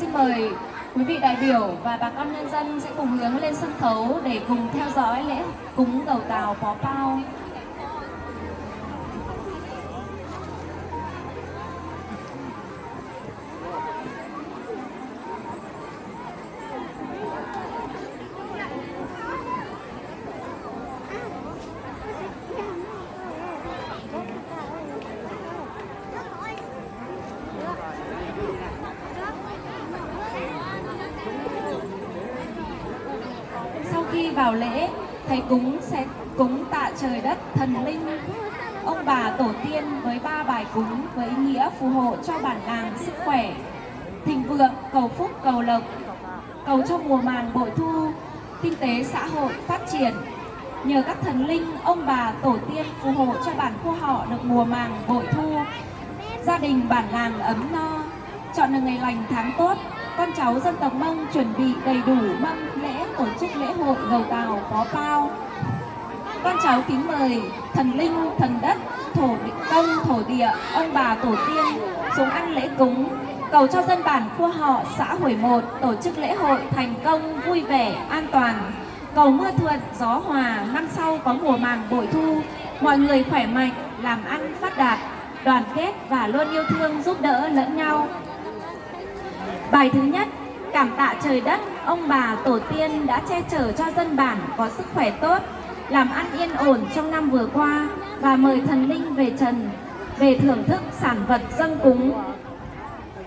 xin mời quý vị đại biểu và bà con nhân dân sẽ cùng hướng lên sân khấu để cùng theo dõi lễ cúng cầu tàu Pó Pao. Sau khi vào lễ, thầy cúng sẽ cúng tạ trời đất, thần linh, ông bà tổ tiên với 3 bài cúng với ý nghĩa phù hộ cho bản làng sức khỏe, thịnh vượng, cầu phúc, cầu lộc, cầu cho mùa màng bội thu, kinh tế xã hội phát triển. Nhờ các thần linh, ông bà tổ tiên phù hộ cho bản khu họ được mùa màng bội thu, gia đình bản làng ấm no. Chọn được ngày lành tháng tốt, con cháu dân tộc Mông chuẩn bị đầy đủ mâm lễ tổ chức lễ hội gầu tàu Pó Pao. Con cháu kính mời thần linh, thần đất, thổ công, thổ địa, ông bà tổ tiên xuống ăn lễ cúng, cầu cho dân bản khu họ xã Huổi Một tổ chức lễ hội thành công, vui vẻ, an toàn, cầu mưa thuận, gió hòa, năm sau có mùa màng bội thu, mọi người khỏe mạnh, làm ăn phát đạt, đoàn kết và luôn yêu thương giúp đỡ lẫn nhau. Bài thứ nhất, cảm tạ trời đất, ông bà tổ tiên đã che chở cho dân bản có sức khỏe tốt, làm ăn yên ổn trong năm vừa qua, và mời thần linh về trần về thưởng thức sản vật dâng cúng.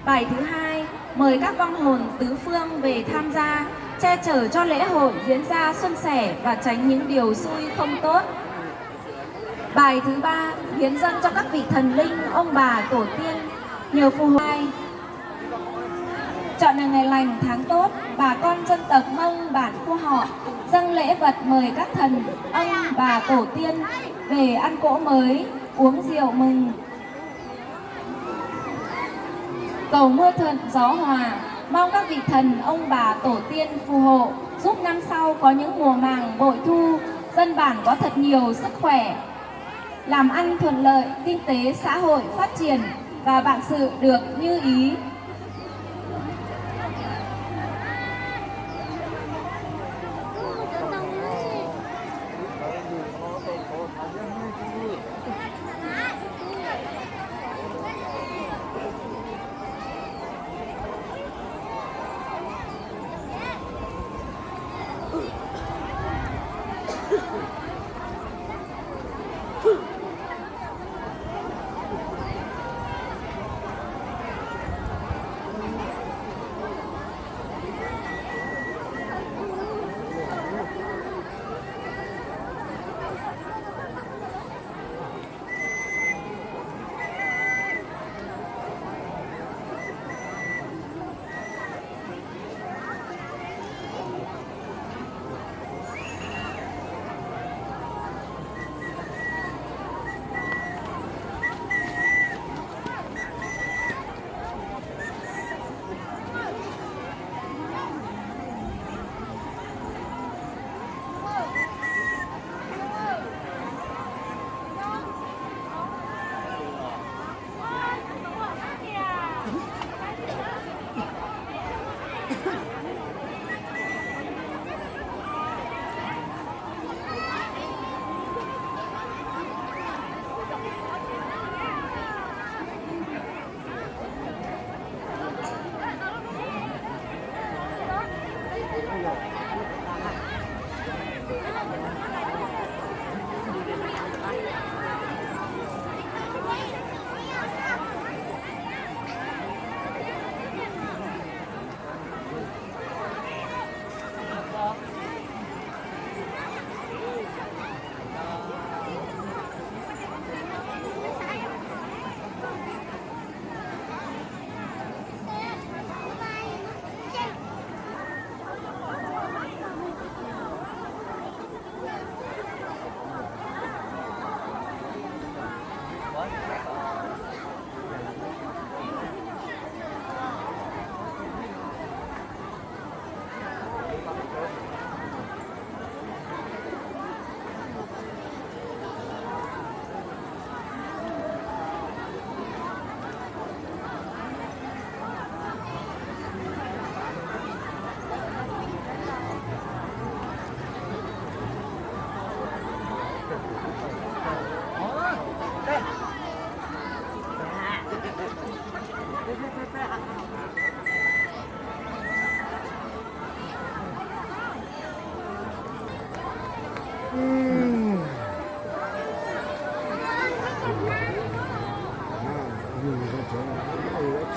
Bài thứ hai, mời các vong hồn tứ phương về tham gia, che chở cho lễ hội diễn ra suôn sẻ và tránh những điều xui không tốt. Bài thứ ba, hiến dâng cho các vị thần linh, ông bà tổ tiên nhiều phù hộ. Chọn là ngày lành tháng tốt, bà con dân tộc Mông bản khu họ dâng lễ vật mời các thần, ông bà tổ tiên về ăn cỗ mới, uống rượu mừng, cầu mưa thuận gió hòa. Mong các vị thần, ông bà tổ tiên phù hộ giúp năm sau có những mùa màng bội thu, dân bản có thật nhiều sức khỏe, làm ăn thuận lợi, kinh tế xã hội phát triển và vạn sự được như ý.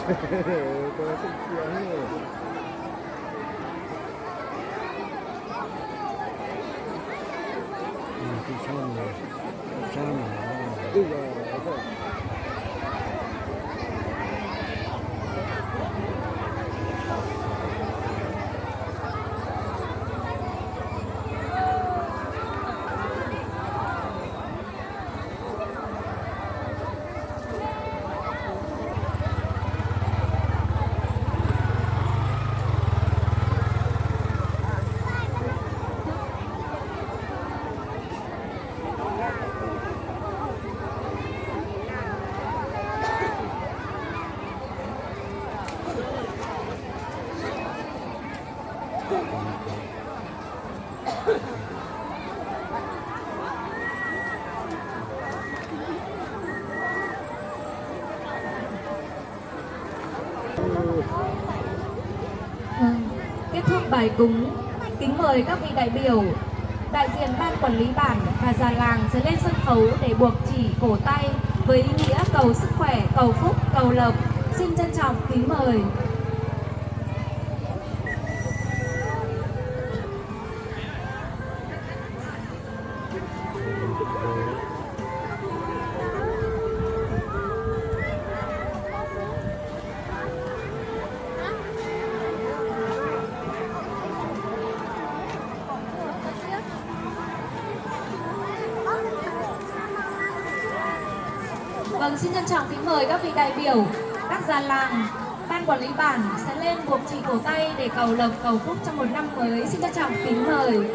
Có sự tiếng rồi. Cái son này, bây giờ Kết thúc bài cúng, kính mời các vị đại biểu, đại diện ban quản lý bản và già làng sẽ lên sân khấu để buộc chỉ cổ tay với ý nghĩa cầu sức khỏe, cầu phúc, cầu lộc. Xin trân trọng kính mời. Vâng, xin trân trọng kính mời các vị đại biểu, các già làng, ban quản lý bản sẽ lên buộc chỉ cổ tay để cầu lộc, cầu phúc trong một năm mới. Xin trân trọng kính mời.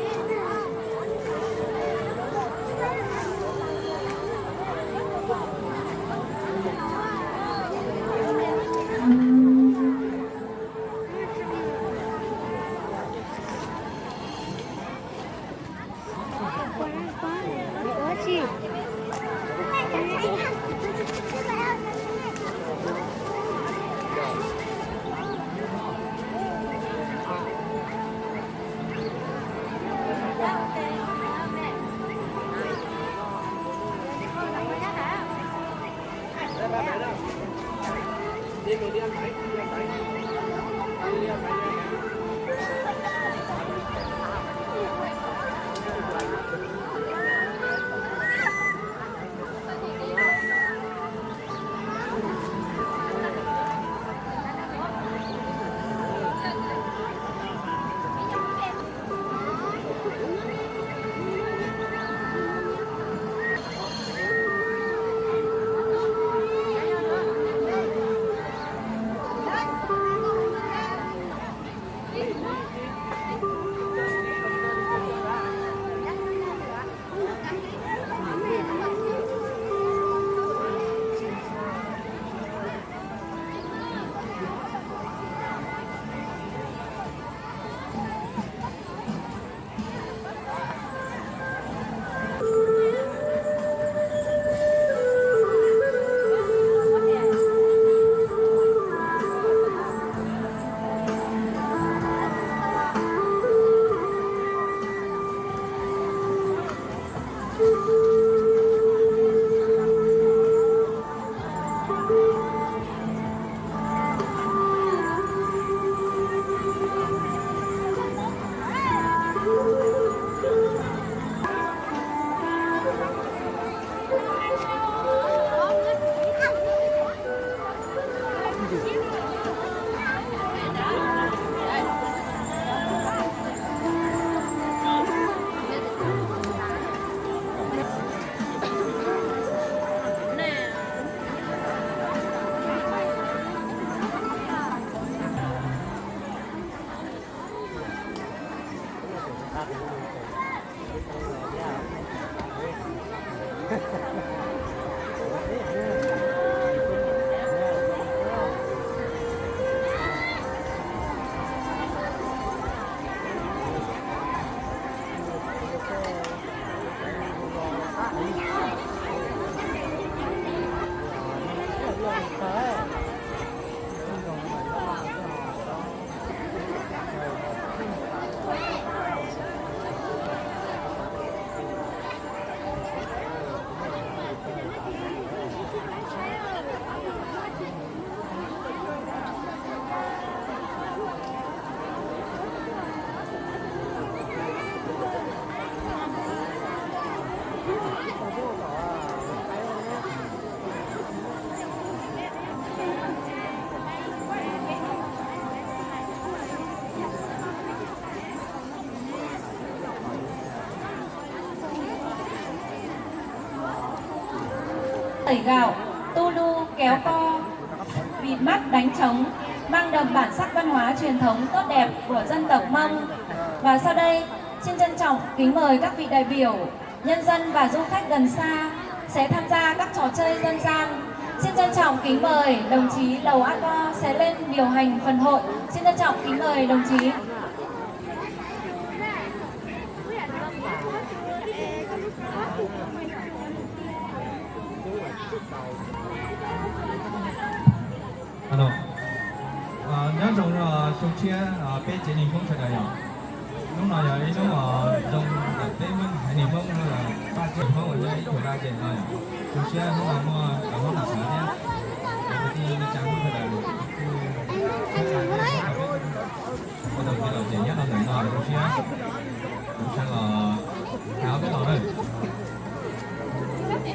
tẩy gạo, tu lu, kéo co, bịt mắt, đánh trống, mang đậm bản sắc văn hóa truyền thống tốt đẹp của dân tộc Mông. Và sau đây, xin trân trọng kính mời các vị đại biểu, nhân dân và du khách gần xa sẽ tham gia các trò chơi dân gian. Xin trân trọng kính mời đồng chí Lầu A Co sẽ lên điều hành phần hội. Xin trân trọng kính mời đồng chí. Alo. Nhớ dùng sung chia bé chế niệm phong thật là lúc nào giờ lúc mà dùng bé mình hay niệm phong là ba chế phong ở đây của ba chế này sung chia lúc nào mua ở hôm nào sáng nhé thì đi trang phong thật là bắt đầu cái đầu chế nhất là người nào sung chia là tháo cái đầu đây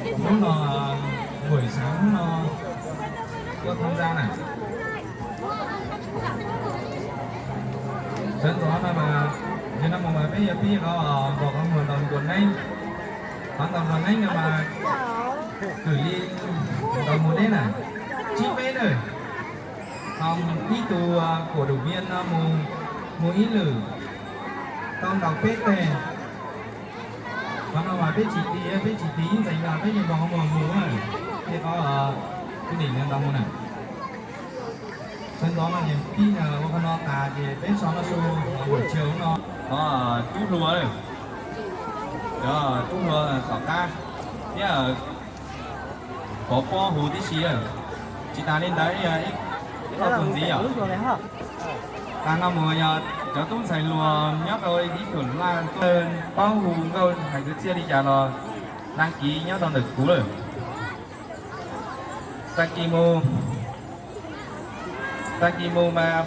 lúc nào buổi sáng nó có tham gia này sân đó mà như năm mà bây giờ cóบอกcác nguồn đồng quần này hoàn toàn quần này nhưng mà gửi đi đồng một đấy này chi phí rồi còn đi tù của đủ viên mùa ít lử con đọc bếp về còn mà bếp chỉ tí dành là bếp nhìn vào mùa này thì có cái đỉnh lên đồng này sân đó là những khi mà nó tà thì bên sau nó xô buổi chiều nó có chút lúa này đó chút lúa là sọ ca thế là có po hủ tí xí rồi chị ta lên đấy ít có phần gì à ta năm mùa giờ cho tôi xài lúa nhóc rồi ít chuẩn là tôi po hủ rồi phải cứ chia đi trả nó đăng ký nhóc tao được cú rồi Takimo mà